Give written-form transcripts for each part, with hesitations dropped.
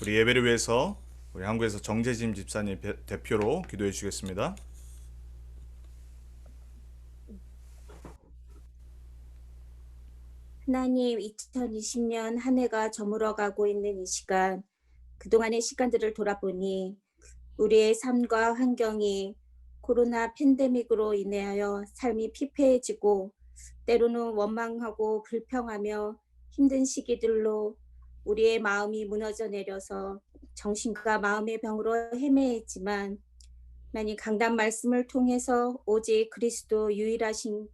우리 예배를 위해서 우리 한국에서 정재진 집사님 대표로 기도해 주시겠습니다. 하나님, 2020년 한 해가 저물어가고 있는 이 시간, 그동안의 시간들을 돌아보니 우리의 삶과 환경이 코로나 팬데믹으로 인하여 삶이 피폐해지고 때로는 원망하고 불평하며 힘든 시기들로 우리의 마음이 무너져 내려서 정신과 마음의 병으로 헤매했지만, 하나님 강단 말씀을 통해서 오직 그리스도 유일하신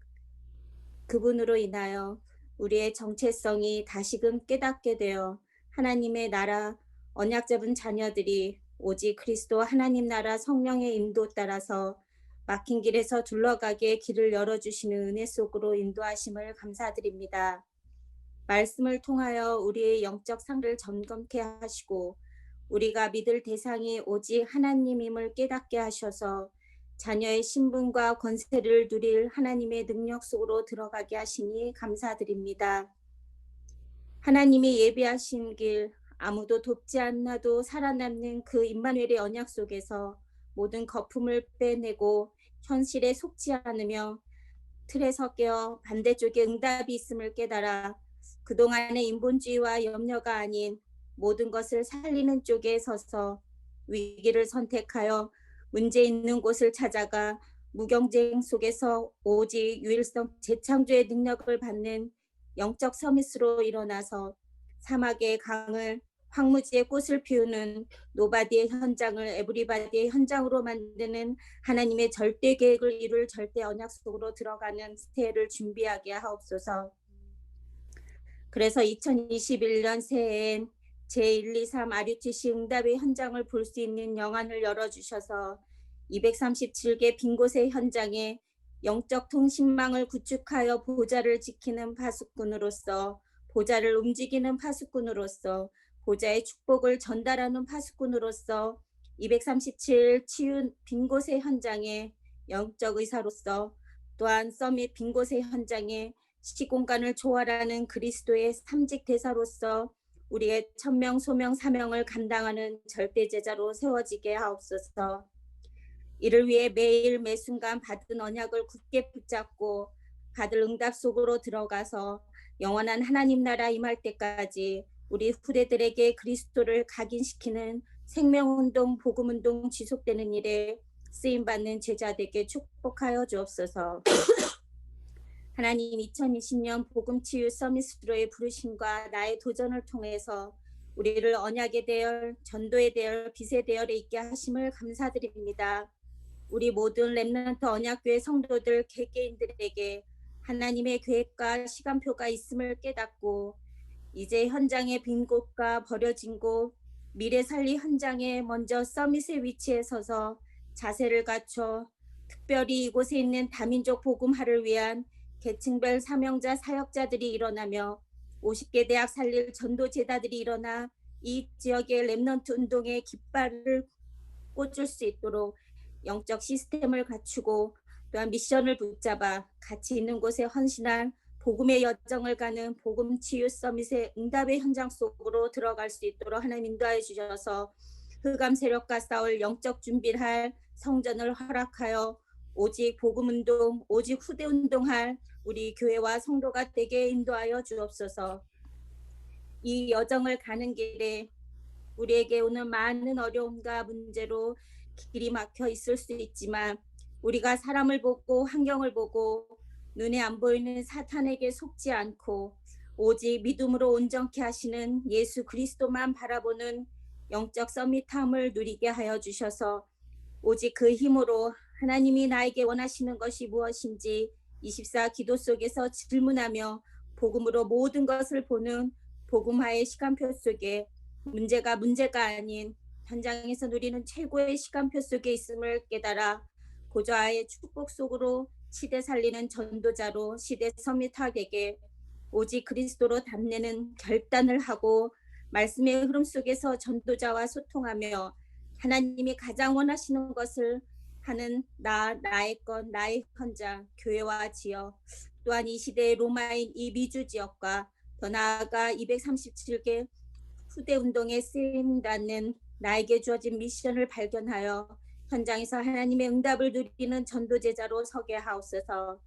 그분으로 인하여 우리의 정체성이 다시금 깨닫게 되어 하나님의 나라 언약 잡은 자녀들이 오직 그리스도 하나님 나라 성령의 인도 따라서 막힌 길에서 둘러가게 길을 열어주시는 은혜 속으로 인도하심을 감사드립니다. 말씀을 통하여 우리의 영적 상을 점검케 하시고 우리가 믿을 대상이 오직 하나님임을 깨닫게 하셔서 자녀의 신분과 권세를 누릴 하나님의 능력 속으로 들어가게 하시니 감사드립니다. 하나님이 예비하신 길, 아무도 돕지 않나도 살아남는 그 임마누엘의 언약 속에서 모든 거품을 빼내고 현실에 속지 않으며 틀에서 깨어 반대쪽에 응답이 있음을 깨달아 그동안의 인본주의와 염려가 아닌 모든 것을 살리는 쪽에 서서 위기를 선택하여 문제 있는 곳을 찾아가 무경쟁 속에서 오직 유일성 재창조의 능력을 받는 영적 서밋으로 일어나서 사막의 강을 황무지의 꽃을 피우는 노바디의 현장을 에브리바디의 현장으로 만드는 하나님의 절대 계획을 이룰 절대 언약 속으로 들어가는 새해를 준비하게 하옵소서. 그래서 2021년 새해엔 제123 RUTC 응답의 현장을 볼 수 있는 영안을 열어주셔서 237개 빈 곳의 현장에 영적 통신망을 구축하여 보좌를 지키는 파수꾼으로서, 보좌를 움직이는 파수꾼으로서, 보좌의 축복을 전달하는 파수꾼으로서 237 치유 빈 곳의 현장에 영적 의사로서, 또한 서밋 빈 곳의 현장에 시공간을 초월하는 그리스도의 삼직 대사로서 우리의 천명 소명 사명을 감당하는 절대 제자로 세워지게 하옵소서. 이를 위해 매일 매순간 받은 언약을 굳게 붙잡고 받을 응답 속으로 들어가서 영원한 하나님 나라 임할 때까지 우리 후대들에게 그리스도를 각인시키는 생명운동, 복음운동 지속되는 일에 쓰임받는 제자되게 축복하여 주옵소서. 하나님, 2020년 복음치유 서밋으로의 부르심과 나의 도전을 통해서 우리를 언약의 대열, 전도의 대열, 빛의 대열에 있게 하심을 감사드립니다. 우리 모든 렘넌트 언약교회 성도들 개개인들에게 하나님의 계획과 시간표가 있음을 깨닫고 이제 현장의 빈 곳과 버려진 곳, 미래 살리 현장에 먼저 서밋의 위치에 서서 자세를 갖춰 특별히 이곳에 있는 다민족 복음화를 위한 계층별 사명자 사역자들이 일어나며 50개 대학 살릴 전도 제자들이 일어나 이 지역의 렘넌트 운동의 깃발을 꽂을 수 있도록 영적 시스템을 갖추고 또한 미션을 붙잡아 가치 있는 곳에 헌신한 복음의 여정을 가는 복음 치유 서밋의 응답의 현장 속으로 들어갈 수 있도록 하나님 인도하여 주셔서 흑암 세력과 싸울 영적 준비를 할 성전을 허락하여 오직 복음 운동, 오직 후대 운동할 우리 교회와 성도가 되게 인도하여 주옵소서. 이 여정을 가는 길에 우리에게 오는 많은 어려움과 문제로 길이 막혀 있을 수 있지만 우리가 사람을 보고 환경을 보고 눈에 안 보이는 사탄에게 속지 않고 오직 믿음으로 온전케 하시는 예수 그리스도만 바라보는 영적 서밋함을 누리게 하여 주셔서 오직 그 힘으로 하나님이 나에게 원하시는 것이 무엇인지 24 기도 속에서 질문하며 복음으로 모든 것을 보는 복음화의 시간표 속에 문제가 아닌 현장에서 누리는 최고의 시간표 속에 있음을 깨달아 보좌의 축복 속으로 시대 살리는 전도자로 시대 서밋하게 오직 그리스도로 담내는 결단을 하고 말씀의 흐름 속에서 전도자와 소통하며 하나님이 가장 원하시는 것을 하는 나의 것, 나의 현장, 교회와 지역, 또한 이 시대의 로마인 이 미주 지역과 더 나아가 237개 후대 운동에 쓰임받는 나에게 주어진 미션을 발견하여 현장에서 하나님의 응답을 누리는 전도제자로 서게 하옵소서.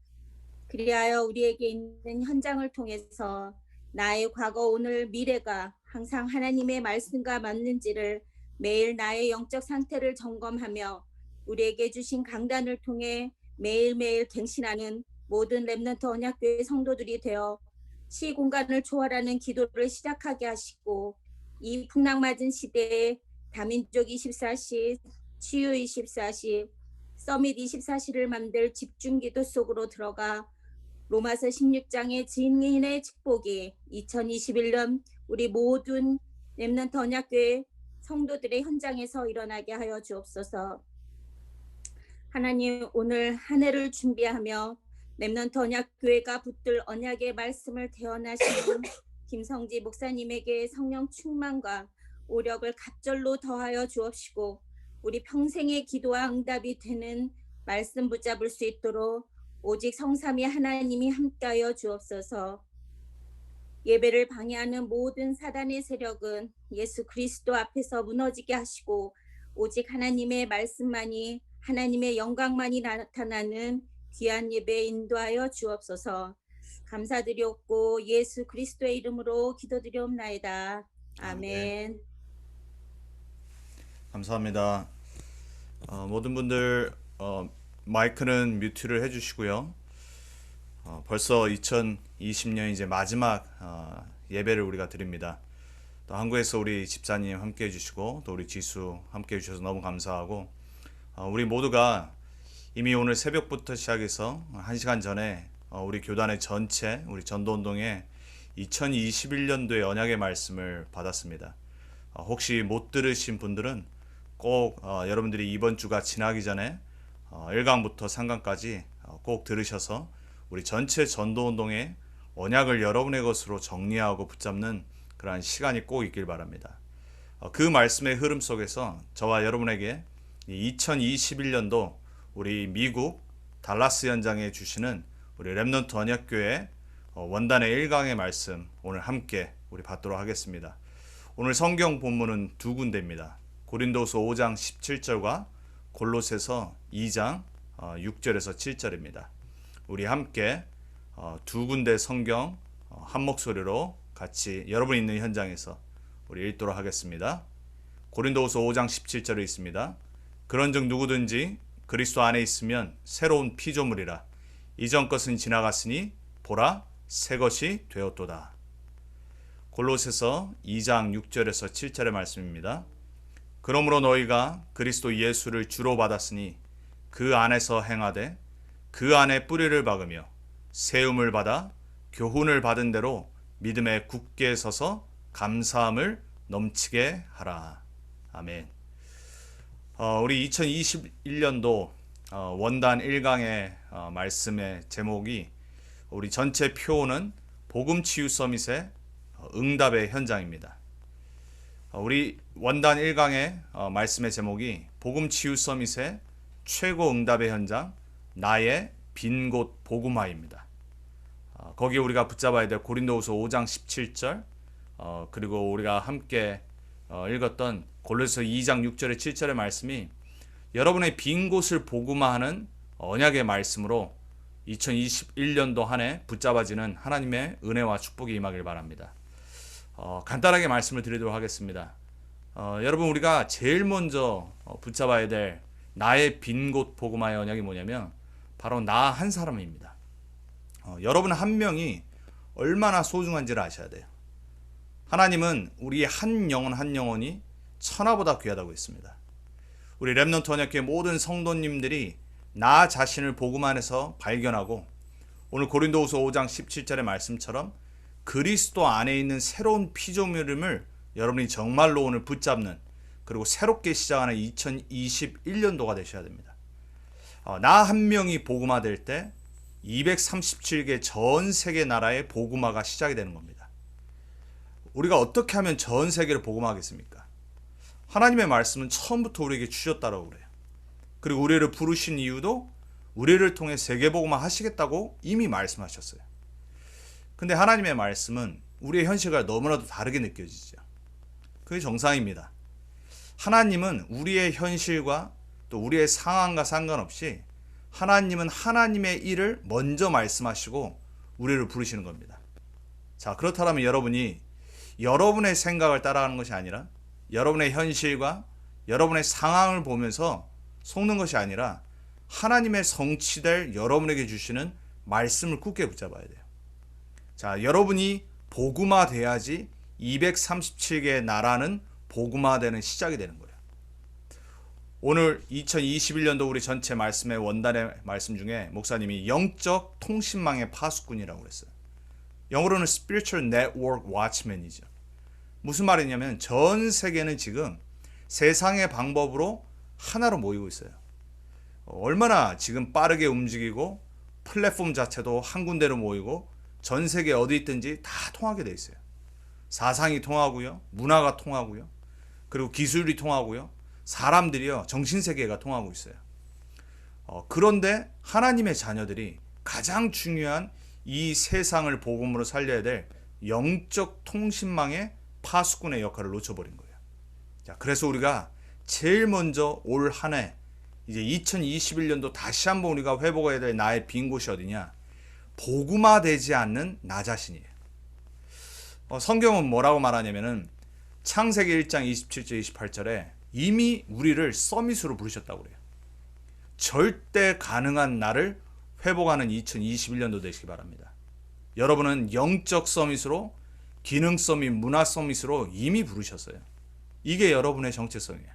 그리하여 우리에게 있는 현장을 통해서 나의 과거, 오늘, 미래가 항상 하나님의 말씀과 맞는지를 매일 나의 영적 상태를 점검하며 우리에게 주신 강단을 통해 매일매일 갱신하는 모든 렘넌트 언약교회 성도들이 되어 시공간을 초월하는 기도를 시작하게 하시고, 이 풍랑맞은 시대에 다민족 24시, 치유 24시, 서밋 24시를 만들 집중기도 속으로 들어가 로마서 16장의 증인의 축복이 2021년 우리 모든 렘넌트 언약교회 성도들의 현장에서 일어나게 하여 주옵소서. 하나님, 오늘 한 해를 준비하며 렘넌트 언약교회가 붙들 언약의 말씀을 대언하시는 김성지 목사님에게 성령 충만과 오력을 갑절로 더하여 주옵시고, 우리 평생의 기도와 응답이 되는 말씀 붙잡을 수 있도록 오직 성삼위 하나님이 함께하여 주옵소서. 예배를 방해하는 모든 사단의 세력은 예수 그리스도 앞에서 무너지게 하시고, 오직 하나님의 말씀만이, 하나님의 영광만이 나타나는 귀한 예배에 인도하여 주옵소서. 감사드리옵고 예수 그리스도의 이름으로 기도드리옵나이다. 아멘. 감사합니다. 모든 분들 마이크는 뮤트를 해주시고요. 벌써 2020년 이제 마지막 예배를 우리가 드립니다. 또 한국에서 우리 집사님 함께 해주시고 또 우리 지수 함께 해주셔서 너무 감사하고, 우리 모두가 이미 오늘 새벽부터 시작해서 1시간 전에 우리 교단의 전체 우리 전도운동에 2021년도의 언약의 말씀을 받았습니다. 혹시 못 들으신 분들은 꼭 여러분들이 이번 주가 지나기 전에 1강부터 3강까지 꼭 들으셔서 우리 전체 전도운동의 언약을 여러분의 것으로 정리하고 붙잡는 그러한 시간이 꼭 있길 바랍니다. 그 말씀의 흐름 속에서 저와 여러분에게 2021년도 우리 미국 달라스 현장에 주시는 우리 렘넌트 언약교회 원단의 1강의 말씀 오늘 함께 우리 받도록 하겠습니다. 오늘 성경 본문은 두 군데입니다. 고린도서 5장 17절과 골로새서 2장 6절에서 7절입니다. 우리 함께 두 군데 성경 한 목소리로 같이 여러분 있는 현장에서 우리 읽도록 하겠습니다. 고린도서 5장 17절에 있습니다. 그런즉 누구든지 그리스도 안에 있으면 새로운 피조물이라. 이전 것은 지나갔으니 보라 새 것이 되었도다. 골로새서 2장 6절에서 7절의 말씀입니다. 그러므로 너희가 그리스도 예수를 주로 받았으니 그 안에서 행하되 그 안에 뿌리를 박으며 세움을 받아 교훈을 받은 대로 믿음에 굳게 서서 감사함을 넘치게 하라. 아멘. 우리 2021년도 원단 1강의 말씀의 제목이 우리 전체 표어는 복음치유 서밋의 응답의 현장입니다. 우리 원단 1강의 말씀의 제목이 복음치유 서밋의 최고 응답의 현장, 나의 빈 곳 복음화입니다. 거기에 우리가 붙잡아야 될 고린도후서 5장 17절, 그리고 우리가 함께 읽었던 골로새 2장 6절에 7절의 말씀이 여러분의 빈 곳을 복음화하는 언약의 말씀으로 2021년도 한 해 붙잡아지는 하나님의 은혜와 축복이 임하길 바랍니다. 간단하게 말씀을 드리도록 하겠습니다. 여러분, 우리가 제일 먼저 붙잡아야 될 나의 빈 곳 복음화의 언약이 뭐냐면 바로 나 한 사람입니다. 여러분 한 명이 얼마나 소중한지를 아셔야 돼요. 하나님은 우리의 한 영혼 한 영혼이 천하보다 귀하다고 했습니다. 우리 렘넌트 언약교회 모든 성도님들이 나 자신을 복음 안에서 발견하고 오늘 고린도후서 5장 17절의 말씀처럼 그리스도 안에 있는 새로운 피조물임을 여러분이 정말로 오늘 붙잡는, 그리고 새롭게 시작하는 2021년도가 되셔야 됩니다. 나 한 명이 복음화될 때 237개 전 세계 나라의 복음화가 시작이 되는 겁니다. 우리가 어떻게 하면 전 세계를 복음화하겠습니까? 하나님의 말씀은 처음부터 우리에게 주셨다라고 그래요. 그리고 우리를 부르신 이유도 우리를 통해 세계 복음화 하시겠다고 이미 말씀하셨어요. 근데 하나님의 말씀은 우리의 현실과 너무나도 다르게 느껴지죠. 그게 정상입니다. 하나님은 우리의 현실과 또 우리의 상황과 상관없이 하나님은 하나님의 일을 먼저 말씀하시고 우리를 부르시는 겁니다. 자, 그렇다면 여러분이 여러분의 생각을 따라가는 것이 아니라 여러분의 현실과 여러분의 상황을 보면서 속는 것이 아니라 하나님의 성취될 여러분에게 주시는 말씀을 굳게 붙잡아야 돼요. 자, 여러분이 복음화 돼야지 237개의 나라는 복음화되는 시작이 되는 거예요. 오늘 2021년도 우리 전체 말씀의 원단의 말씀 중에 목사님이 영적 통신망의 파수꾼이라고 그랬어요. 영어로는 Spiritual Network Watchman이죠. 무슨 말이냐면 전 세계는 지금 세상의 방법으로 하나로 모이고 있어요. 얼마나 지금 빠르게 움직이고 플랫폼 자체도 한 군데로 모이고 전 세계 어디 있든지 다 통하게 돼 있어요. 사상이 통하고요, 문화가 통하고요, 그리고 기술이 통하고요, 사람들이요, 정신세계가 통하고 있어요. 그런데 하나님의 자녀들이 가장 중요한 이 세상을 복음으로 살려야 될 영적 통신망의 파수꾼의 역할을 놓쳐버린 거예요. 자, 그래서 우리가 제일 먼저 올 한 해 이제 2021년도 다시 한번 우리가 회복해야 될 나의 빈 곳이 어디냐? 복음화되지 않는 나 자신이에요. 성경은 뭐라고 말하냐면은 창세기 1장 27절 28절에 이미 우리를 서밋으로 부르셨다고 그래요. 절대 가능한 나를 회복하는 2021년도 되시기 바랍니다. 여러분은 영적 서밋으로, 기능 서밋, 문화 서밋으로 이미 부르셨어요. 이게 여러분의 정체성이에요.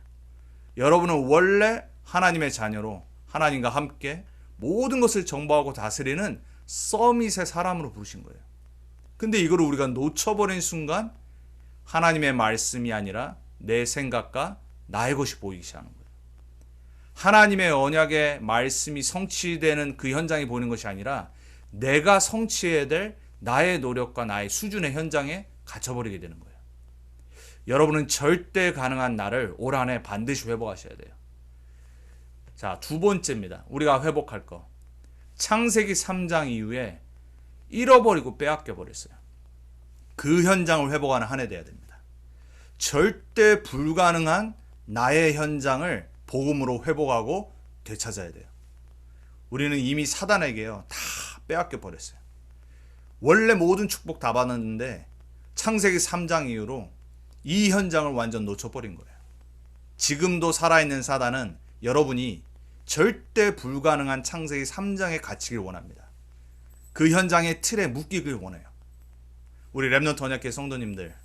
여러분은 원래 하나님의 자녀로 하나님과 함께 모든 것을 정복하고 다스리는 서밋의 사람으로 부르신 거예요. 근데 이거를 우리가 놓쳐버린 순간 하나님의 말씀이 아니라 내 생각과 나의 것이 보이기 시작하는 거예요. 하나님의 언약의 말씀이 성취되는 그 현장이 보이는 것이 아니라 내가 성취해야 될 나의 노력과 나의 수준의 현장에 갇혀버리게 되는 거예요. 여러분은 절대 가능한 나를 올 한 해 반드시 회복하셔야 돼요. 자, 두 번째입니다. 우리가 회복할 거. 창세기 3장 이후에 잃어버리고 빼앗겨 버렸어요. 그 현장을 회복하는 한 해 돼야 됩니다. 절대 불가능한 나의 현장을 복음으로 회복하고 되찾아야 돼요. 우리는 이미 사단에게요 다 빼앗겨 버렸어요. 원래 모든 축복 다 받았는데 창세기 3장 이후로 이 현장을 완전 놓쳐버린 거예요. 지금도 살아있는 사단은 여러분이 절대 불가능한 창세기 3장에 갇히길 원합니다. 그 현장의 틀에 묶이길 원해요. 우리 렘넌트 언약궤 성도님들,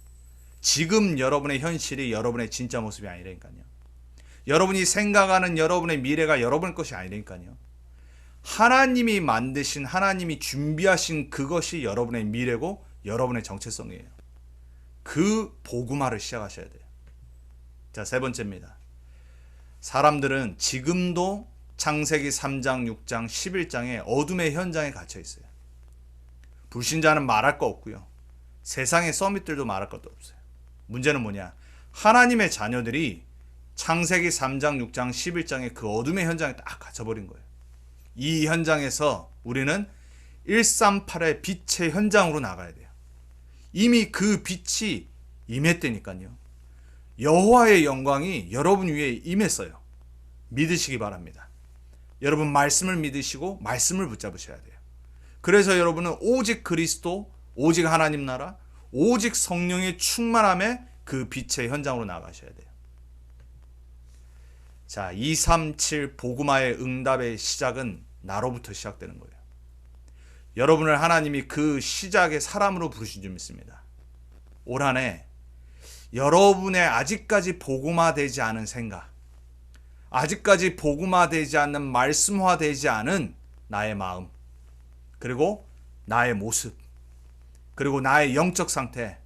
지금 여러분의 현실이 여러분의 진짜 모습이 아니라니까요. 여러분이 생각하는 여러분의 미래가 여러분의 것이 아니라니까요. 하나님이 만드신, 하나님이 준비하신 그것이 여러분의 미래고 여러분의 정체성이에요. 그 복음화를 시작하셔야 돼요. 자, 세 번째입니다. 사람들은 지금도 창세기 3장, 6장, 11장의 어둠의 현장에 갇혀 있어요. 불신자는 말할 거 없고요. 세상의 서밋들도 말할 것도 없어요. 문제는 뭐냐? 하나님의 자녀들이 창세기 3장, 6장, 11장의 그 어둠의 현장에 딱 갇혀버린 거예요. 이 현장에서 우리는 138의 빛의 현장으로 나가야 돼요. 이미 그 빛이 임했다니까요. 여호와의 영광이 여러분 위에 임했어요. 믿으시기 바랍니다. 여러분 말씀을 믿으시고 말씀을 붙잡으셔야 돼요. 그래서 여러분은 오직 그리스도, 오직 하나님 나라, 오직 성령의 충만함에 그 빛의 현장으로 나가셔야 돼요. 자, 237 복음화의 응답의 시작은 나로부터 시작되는 거예요. 여러분을 하나님이 그 시작의 사람으로 부르신 줄 믿습니다. 올 한 해 여러분의 아직까지 복음화되지 않은 생각, 아직까지 복음화되지 않는 말씀화되지 않은 나의 마음, 그리고 나의 모습, 그리고 나의 영적 상태,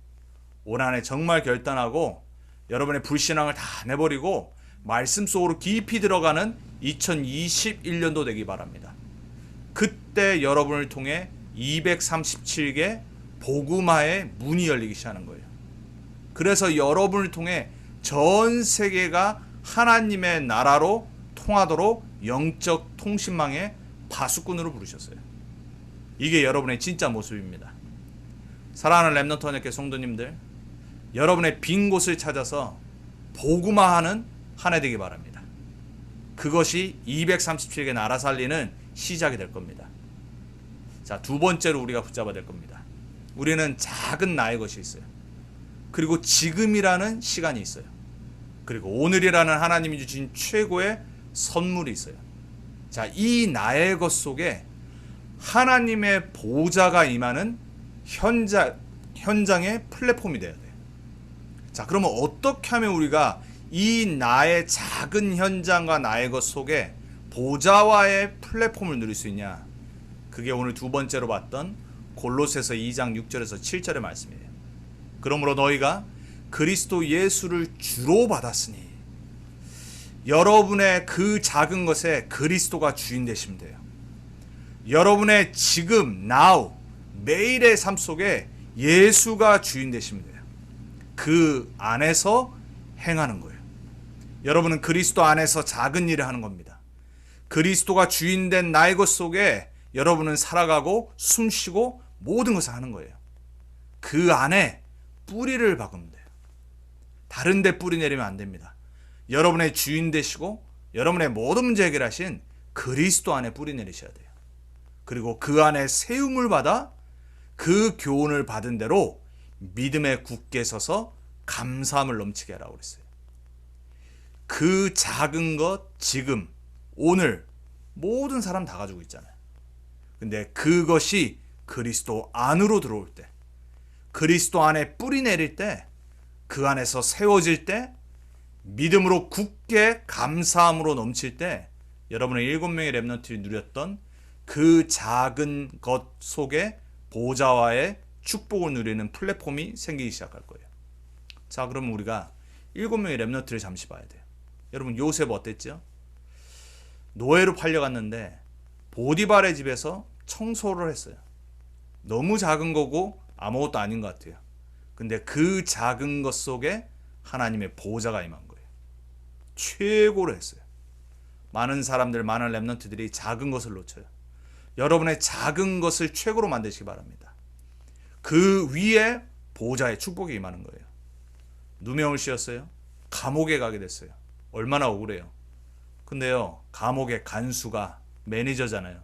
올 한 해 정말 결단하고 여러분의 불신앙을 다 내버리고 말씀 속으로 깊이 들어가는 2021년도 되기 바랍니다. 그때 여러분을 통해 237개 복음화의 문이 열리기 시작하는 거예요. 그래서 여러분을 통해 전 세계가 하나님의 나라로 통하도록 영적 통신망의 파수꾼으로 부르셨어요. 이게 여러분의 진짜 모습입니다. 사랑하는 렘넌트 언약궤 성도님들, 여러분의 빈 곳을 찾아서 복음화하는 한 해 되기 바랍니다. 그것이 237개 나라 살리는 시작이 될 겁니다. 자, 두 번째로 우리가 붙잡아야 될 겁니다. 우리는 작은 나의 것이 있어요. 그리고 지금이라는 시간이 있어요. 그리고 오늘이라는 하나님이 주신 최고의 선물이 있어요. 자, 이 나의 것 속에 하나님의 보좌가 임하는 현장의 플랫폼이 돼야 돼요. 자, 그러면 어떻게 하면 우리가 이 나의 작은 현장과 나의 것 속에 보좌와의 플랫폼을 누릴 수 있냐? 그게 오늘 두 번째로 봤던 골로새서 2장 6절에서 7절의 말씀이에요. 그러므로 너희가 그리스도 예수를 주로 받았으니 여러분의 그 작은 것에 그리스도가 주인 되시면 돼요. 여러분의 지금, now, 매일의 삶 속에 예수가 주인 되시면 돼요. 그 안에서 행하는 거예요. 여러분은 그리스도 안에서 작은 일을 하는 겁니다. 그리스도가 주인된 나의 것 속에 여러분은 살아가고 숨쉬고 모든 것을 하는 거예요. 그 안에 뿌리를 박으면 돼요. 다른 데 뿌리 내리면 안 됩니다. 여러분의 주인 되시고 여러분의 모든 문제 해결하신 그리스도 안에 뿌리 내리셔야 돼요. 그리고 그 안에 세움을 받아 그 교훈을 받은 대로 믿음에 굳게 서서 감사함을 넘치게 하라고 그랬어요. 그 작은 것, 지금, 오늘 모든 사람 다 가지고 있잖아요. 근데 그것이 그리스도 안으로 들어올 때, 그리스도 안에 뿌리 내릴 때, 그 안에서 세워질 때, 믿음으로 굳게 감사함으로 넘칠 때, 여러분의 7명의 렘넌트들이 누렸던 그 작은 것 속에 보좌와의 축복을 누리는 플랫폼이 생기기 시작할 거예요. 자, 그러면 우리가 7명의 렘넌트를 잠시 봐야 돼요. 여러분, 요셉 어땠죠? 노예로 팔려갔는데 보디발의 집에서 청소를 했어요. 너무 작은 거고 아무것도 아닌 것 같아요. 근데 그 작은 것 속에 하나님의 보좌가 임한 거예요. 최고로 했어요. 많은 사람들, 많은 렘넌트들이 작은 것을 놓쳐요. 여러분의 작은 것을 최고로 만드시기 바랍니다. 그 위에 보좌의 축복이 임하는 거예요. 누명을 씌웠어요. 감옥에 가게 됐어요. 얼마나 억울해요. 근데요, 감옥의 간수가 매니저잖아요.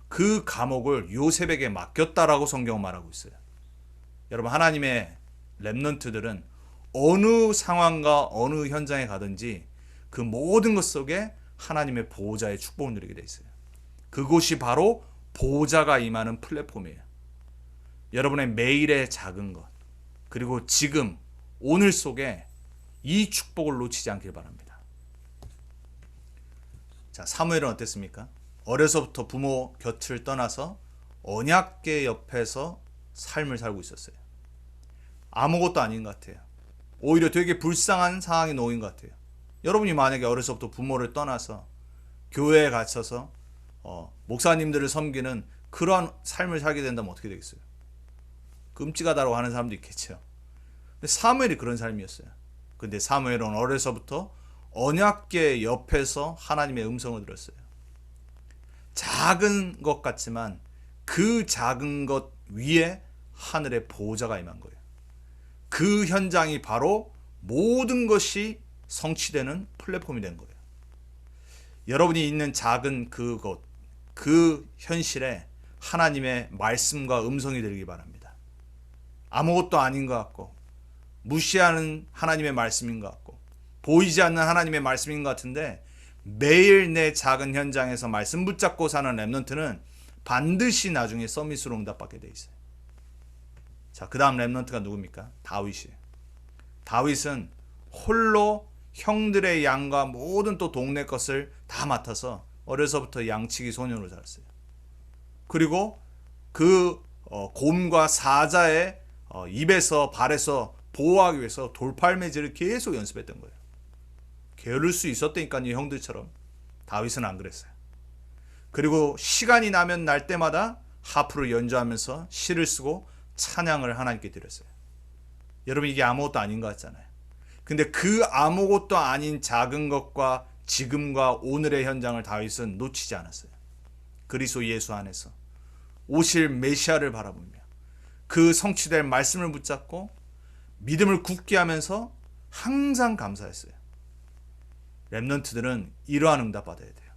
그 감옥을 요셉에게 맡겼다라고 성경은 말하고 있어요. 여러분, 하나님의 렘넌트들은 어느 상황과 어느 현장에 가든지 그 모든 것 속에 하나님의 보좌의 축복을 누리게 돼 있어요. 그곳이 바로 보좌가 임하는 플랫폼이에요. 여러분의 매일의 작은 것, 그리고 지금, 오늘 속에 이 축복을 놓치지 않길 바랍니다. 자, 사무엘은 어땠습니까? 어려서부터 부모 곁을 떠나서 언약궤 옆에서 삶을 살고 있었어요. 아무것도 아닌 것 같아요. 오히려 되게 불쌍한 상황에 놓인 것 같아요. 여러분이 만약에 어려서부터 부모를 떠나서 교회에 갇혀서 목사님들을 섬기는 그러한 삶을 살게 된다면 어떻게 되겠어요? 끔찍하다고 하는 사람도 있겠죠. 근데 사무엘이 그런 삶이었어요. 근데 사무엘은 어려서부터 언약궤 옆에서 하나님의 음성을 들었어요. 작은 것 같지만 그 작은 것 위에 하늘의 보좌가 임한 거예요. 그 현장이 바로 모든 것이 성취되는 플랫폼이 된 거예요. 여러분이 있는 작은 그곳, 그 현실에 하나님의 말씀과 음성이 들리기 바랍니다. 아무것도 아닌 것 같고 무시하는 하나님의 말씀인 것 같고 보이지 않는 하나님의 말씀인 것 같은데 매일 내 작은 현장에서 말씀 붙잡고 사는 렘넌트는 반드시 나중에 서밋으로 응답받게 돼 있어요. 자, 그 다음 렘넌트가 누굽니까? 다윗이에요. 다윗은 홀로 형들의 양과 모든 또 동네 것을 다 맡아서 어려서부터 양치기 소년으로 자랐어요. 그리고 그 곰과 사자의 입에서 발에서 보호하기 위해서 돌팔매질을 계속 연습했던 거예요. 게으를 수 있었다니까요, 형들처럼. 다윗은 안 그랬어요. 그리고 시간이 나면 날 때마다 하프를 연주하면서 시를 쓰고 찬양을 하나님께 드렸어요. 여러분, 이게 아무것도 아닌 것 같잖아요. 근데 그 아무것도 아닌 작은 것과 지금과 오늘의 현장을 다윗은 놓치지 않았어요. 그리스도 예수 안에서 오실 메시아를 바라보며 그 성취될 말씀을 붙잡고 믿음을 굳게 하면서 항상 감사했어요. 렘넌트들은 이러한 응답 받아야 돼요.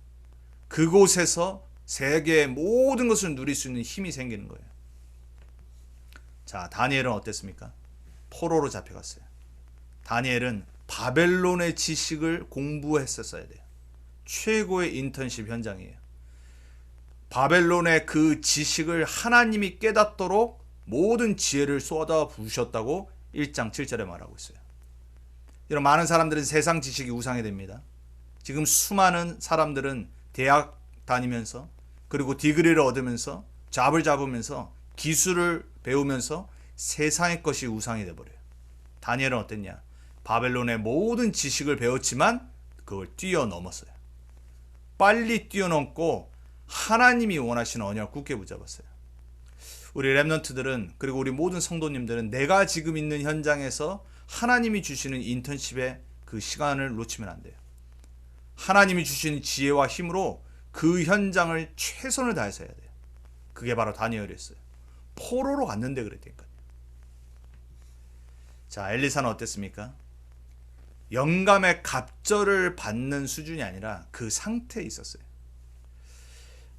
그곳에서 세계의 모든 것을 누릴 수 있는 힘이 생기는 거예요. 자, 다니엘은 어땠습니까? 포로로 잡혀갔어요. 다니엘은 바벨론의 지식을 공부했었어야 돼요. 최고의 인턴십 현장이에요. 바벨론의 그 지식을 하나님이 깨닫도록 모든 지혜를 쏟아 부으셨다고 1장 7절에 말하고 있어요. 이런 많은 사람들은 세상 지식이 우상이 됩니다. 지금 수많은 사람들은 대학 다니면서 그리고 디그리를 얻으면서 잡을 잡으면서 기술을 배우면서 세상의 것이 우상이 돼버려요. 다니엘은 어땠냐? 바벨론의 모든 지식을 배웠지만 그걸 뛰어넘었어요. 빨리 뛰어넘고 하나님이 원하시는 언약을 굳게 붙잡았어요. 우리 렘넌트들은 그리고 우리 모든 성도님들은 내가 지금 있는 현장에서 하나님이 주시는 인턴십의 그 시간을 놓치면 안 돼요. 하나님이 주시는 지혜와 힘으로 그 현장을 최선을 다해서 해야 돼요. 그게 바로 다니엘이었어요. 포로로 갔는데 그랬다니까요. 자, 엘리사는 어땠습니까? 영감의 갑절을 받는 수준이 아니라 그 상태에 있었어요.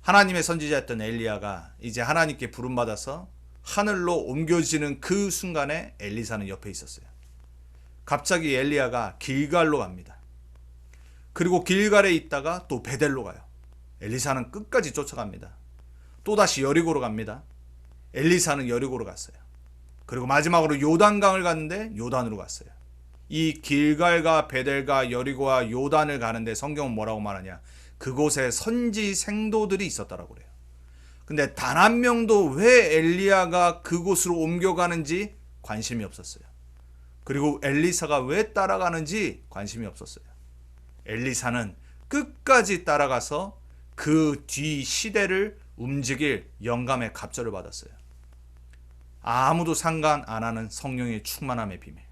하나님의 선지자였던 엘리야가 이제 하나님께 부름받아서 하늘로 옮겨지는 그 순간에 엘리사는 옆에 있었어요. 갑자기 엘리야가 길갈로 갑니다. 그리고 길갈에 있다가 또 베델로 가요. 엘리사는 끝까지 쫓아갑니다. 또다시 여리고로 갑니다. 엘리사는 여리고로 갔어요. 그리고 마지막으로 요단강을 갔는데 요단으로 갔어요. 이 길갈과 베델과 여리고와 요단을 가는데 성경은 뭐라고 말하냐? 그곳에 선지 생도들이 있었다라고 그래요. 근데 단 한 명도 왜 엘리야가 그곳으로 옮겨가는지 관심이 없었어요. 그리고 엘리사가 왜 따라가는지 관심이 없었어요. 엘리사는 끝까지 따라가서 그 뒤 시대를 움직일 영감의 갑절을 받았어요. 아무도 상관 안 하는 성령의 충만함의 비밀,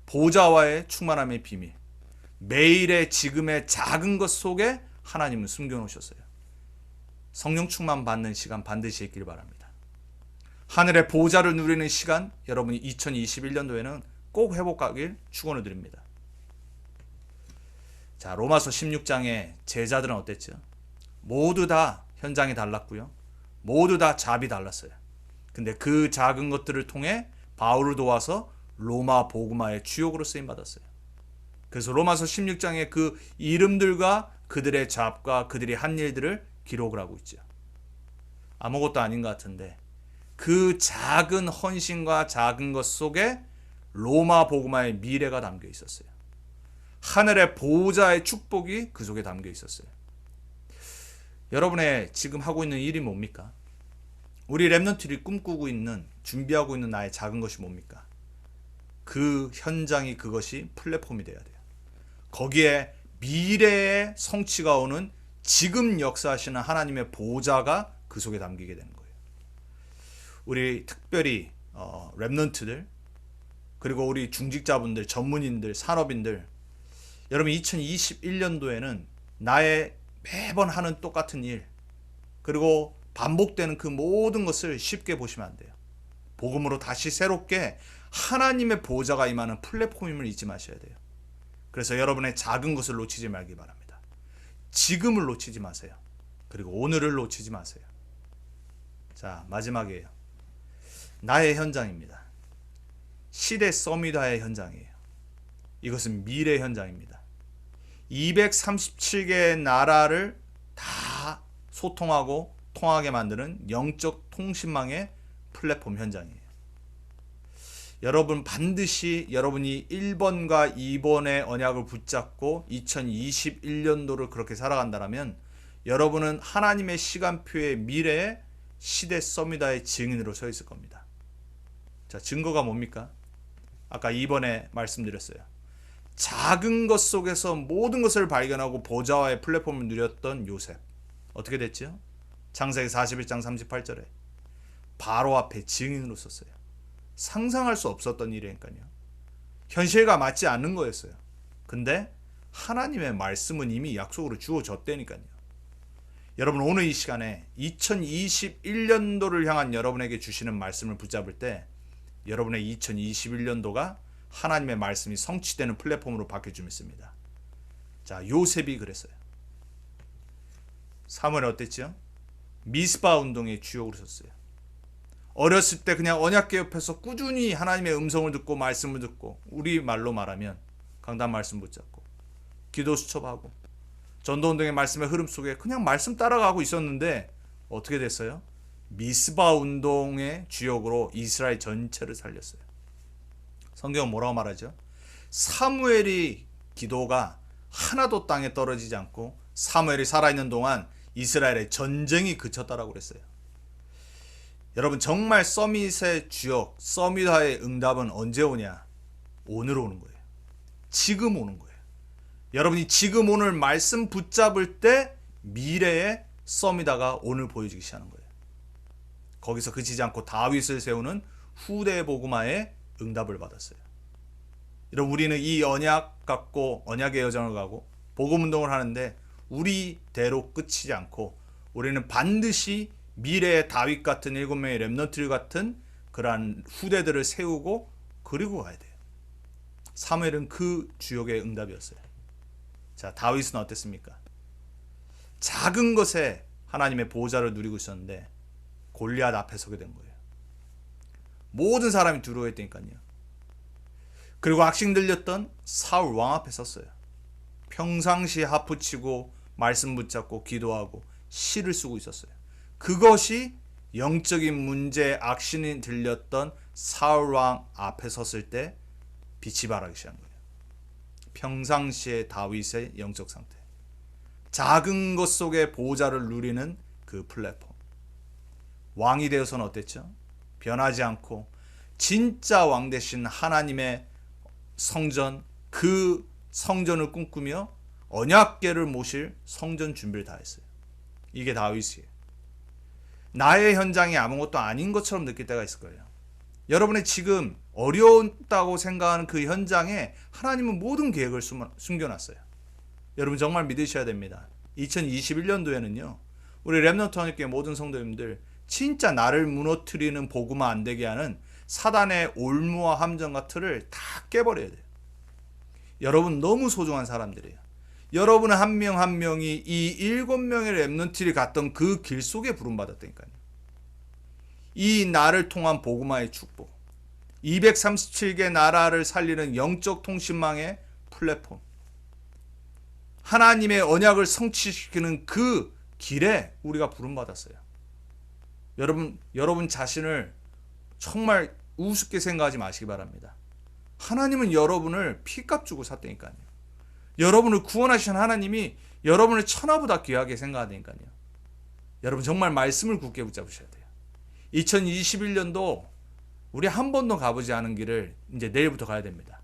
보좌와의 충만함의 비밀, 매일의 지금의 작은 것 속에 하나님은 숨겨놓으셨어요. 성령 충만 받는 시간 반드시 있길 바랍니다. 하늘의 보좌를 누리는 시간 여러분이 2021년도에는 꼭 회복하길 축원을 드립니다. 자, 로마서 16장의 제자들은 어땠죠? 모두 다 현장이 달랐고요. 모두 다 잡이 달랐어요. 근데 그 작은 것들을 통해 바울을 도와서 로마 복음화의 주역으로 쓰임 받았어요. 그래서 로마서 16장의 그 이름들과 그들의 잡과 그들이 한 일들을 기록을 하고 있죠. 아무것도 아닌 것 같은데 그 작은 헌신과 작은 것 속에 로마 복음화의 미래가 담겨 있었어요. 하늘의 보호자의 축복이 그 속에 담겨 있었어요. 여러분의 지금 하고 있는 일이 뭡니까? 우리 렘넌트들이 꿈꾸고 있는, 준비하고 있는 나의 작은 것이 뭡니까? 그 현장이 그것이 플랫폼이 되어야 돼요. 거기에 미래의 성취가 오는 지금 역사하시는 하나님의 보호자가 그 속에 담기게 되는 거예요. 우리 특별히 렘넌트들 그리고 우리 중직자분들, 전문인들, 산업인들 여러분 2021년도에는 나의 매번 하는 똑같은 일 그리고 반복되는 그 모든 것을 쉽게 보시면 안 돼요. 복음으로 다시 새롭게 하나님의 보호자가 임하는 플랫폼임을 잊지 마셔야 돼요. 그래서 여러분의 작은 것을 놓치지 말기 바랍니다. 지금을 놓치지 마세요. 그리고 오늘을 놓치지 마세요. 자, 마지막이에요. 나의 현장입니다. 시대 서미다의 현장이에요. 이것은 미래 현장입니다. 237개의 나라를 다 소통하고 통하게 만드는 영적 통신망의 플랫폼 현장이에요. 여러분 반드시 여러분이 1번과 2번의 언약을 붙잡고 2021년도를 그렇게 살아간다면 여러분은 하나님의 시간표의 미래에 시대 서미다의 증인으로 서 있을 겁니다. 자, 증거가 뭡니까? 아까 2번에 말씀드렸어요. 작은 것 속에서 모든 것을 발견하고 보좌와의 플랫폼을 누렸던 요셉. 어떻게 됐죠? 창세기 41장 38절에 바로 앞에 증인으로 썼어요. 상상할 수 없었던 일이니까요. 현실과 맞지 않는 거였어요. 근데 하나님의 말씀은 이미 약속으로 주어졌다니까요. 여러분 오늘 이 시간에 2021년도를 향한 여러분에게 주시는 말씀을 붙잡을 때 여러분의 2021년도가 하나님의 말씀이 성취되는 플랫폼으로 바뀔 줄 믿습니다. 자, 요셉이 그랬어요. 사무엘이 어땠죠? 미스바 운동의 주역으로 섰어요. 어렸을 때 그냥 언약궤 옆에서 꾸준히 하나님의 음성을 듣고 말씀을 듣고, 우리 말로 말하면 강단 말씀 붙잡고 기도 수첩하고 전도운동의 말씀의 흐름 속에 그냥 말씀 따라가고 있었는데 어떻게 됐어요? 미스바 운동의 주역으로 이스라엘 전체를 살렸어요. 성경은 뭐라고 말하죠? 사무엘이 기도가 하나도 땅에 떨어지지 않고 사무엘이 살아있는 동안 이스라엘의 전쟁이 그쳤다라고 그랬어요. 여러분, 정말 서밋의 주역, 서밋화의 응답은 언제 오냐? 오늘 오는 거예요. 지금 오는 거예요. 여러분이 지금 오늘 말씀 붙잡을 때 미래의 서밋화가 오늘 보여지기 시작하는 거예요. 거기서 그치지 않고 다윗을 세우는 후대 복음화의 응답을 받았어요. 여러분, 우리는 이 언약 갖고 언약의 여정을 가고 복음 운동을 하는데 우리대로 끝이지 않고 우리는 반드시 미래의 다윗 같은 7명의 렘넌트 같은 그러한 후대들을 세우고 그리고 가야 돼요. 사무엘은 그 주역의 응답이었어요. 자, 다윗은 어땠습니까? 작은 것에 하나님의 보호자를 누리고 있었는데 골리앗 앞에 서게 된 거예요. 모든 사람이 두려워했다니까요. 그리고 악싱 들렸던 사울 왕 앞에 섰어요. 평상시에 하프 치고 말씀 붙잡고 기도하고 시를 쓰고 있었어요. 그것이 영적인 문제 악신이 들렸던 사울 왕 앞에 섰을 때 빛이 발하기 시작한 거예요. 평상시의 다윗의 영적 상태, 작은 것 속에 보호자를 누리는 그 플랫폼. 왕이 되어서는 어땠죠? 변하지 않고 진짜 왕 되신 하나님의 성전, 그 성전을 꿈꾸며 언약궤를 모실 성전 준비를 다 했어요. 이게 다윗이에요. 나의 현장이 아무것도 아닌 것처럼 느낄 때가 있을 거예요. 여러분의 지금 어려웠다고 생각하는 그 현장에 하나님은 모든 계획을 숨겨놨어요. 여러분 정말 믿으셔야 됩니다. 2021년도에는요. 우리 렘넌트 언약궤 모든 성도님들 진짜 나를 무너뜨리는 복음화 안 되게 하는 사단의 올무와 함정과 틀을 다 깨버려야 돼요. 여러분 너무 소중한 사람들이에요. 여러분 한 명 한 명이 이 7명의 렘넌트들이 갔던 그 길 속에 부름받았다니까요. 이 나를 통한 복음화의 축복, 237개 나라를 살리는 영적 통신망의 플랫폼, 하나님의 언약을 성취시키는 그 길에 우리가 부름받았어요. 여러분 자신을 정말 우습게 생각하지 마시기 바랍니다. 하나님은 여러분을 피값 주고 샀다니까요. 여러분을 구원하신 하나님이 여러분을 천하보다 귀하게 생각하다니까요. 여러분 정말 말씀을 굳게 붙잡으셔야 돼요. 2021년도 우리 한 번도 가보지 않은 길을 이제 내일부터 가야 됩니다.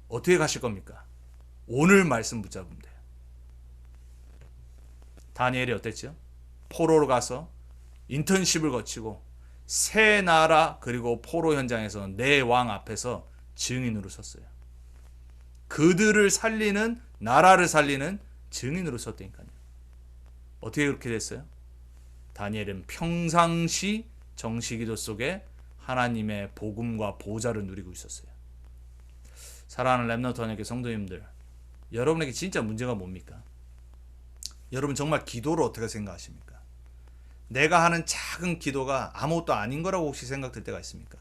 어떻게 가실 겁니까? 오늘 말씀 붙잡으면 돼요. 다니엘이 어땠죠? 포로로 가서 인턴십을 거치고 새 나라 그리고 포로 현장에서 내 왕 앞에서 증인으로 섰어요. 그들을 살리는, 나라를 살리는 증인으로 섰다니까요. 어떻게 그렇게 됐어요? 다니엘은 평상시 정시기도 속에 하나님의 복음과 보좌를 누리고 있었어요. 사랑하는 렘넌트 언약궤 성도님들, 여러분에게 진짜 문제가 뭡니까? 여러분 정말 기도를 어떻게 생각하십니까? 내가 하는 작은 기도가 아무것도 아닌 거라고 혹시 생각될 때가 있습니까?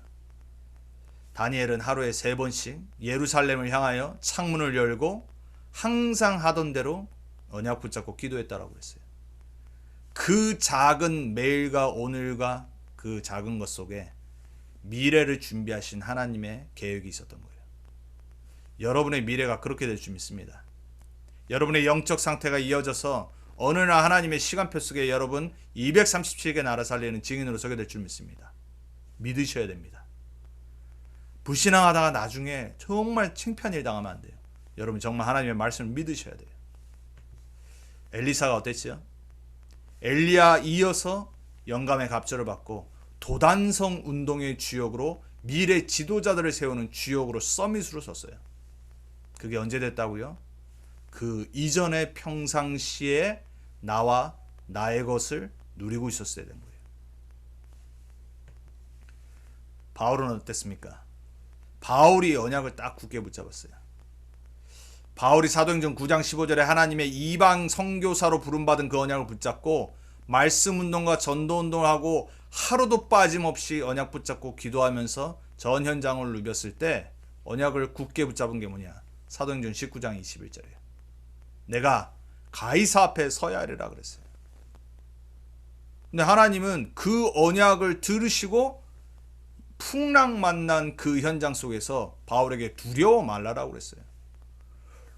다니엘은 하루에 3번씩 예루살렘을 향하여 창문을 열고 항상 하던 대로 언약 붙잡고 기도했다라고 했어요. 그 작은 매일과 오늘과 그 작은 것 속에 미래를 준비하신 하나님의 계획이 있었던 거예요. 여러분의 미래가 그렇게 될 줄 믿습니다. 여러분의 영적 상태가 이어져서 어느 날 하나님의 시간표 속에 여러분 237개 나라 살리는 증인으로 서게 될 줄 믿습니다. 믿으셔야 됩니다. 불신앙하다가 나중에 정말 창피한 일 당하면 안 돼요. 여러분 정말 하나님의 말씀을 믿으셔야 돼요. 엘리사가 어땠죠? 엘리야 이어서 영감의 갑절을 받고 도단성 운동의 주역으로 미래 지도자들을 세우는 주역으로 서밋으로 섰어요. 그게 언제 됐다고요? 그 이전의 평상시에 나와 나의 것을 누리고 있었어야 된 거예요. 바울은 어땠습니까? 바울이 언약을 딱 굳게 붙잡았어요. 바울이 사도행전 9장 15절에 하나님의 이방 선교사로 부름받은 그 언약을 붙잡고 말씀 운동과 전도 운동을 하고 하루도 빠짐없이 언약 붙잡고 기도하면서 전 현장을 누볐을 때 언약을 굳게 붙잡은 게 뭐냐? 사도행전 19장 21절이에요. 내가 가이사 앞에 서야 하리라 그랬어요. 근데 하나님은 그 언약을 들으시고 풍랑 만난 그 현장 속에서 바울에게 두려워 말라라고 그랬어요.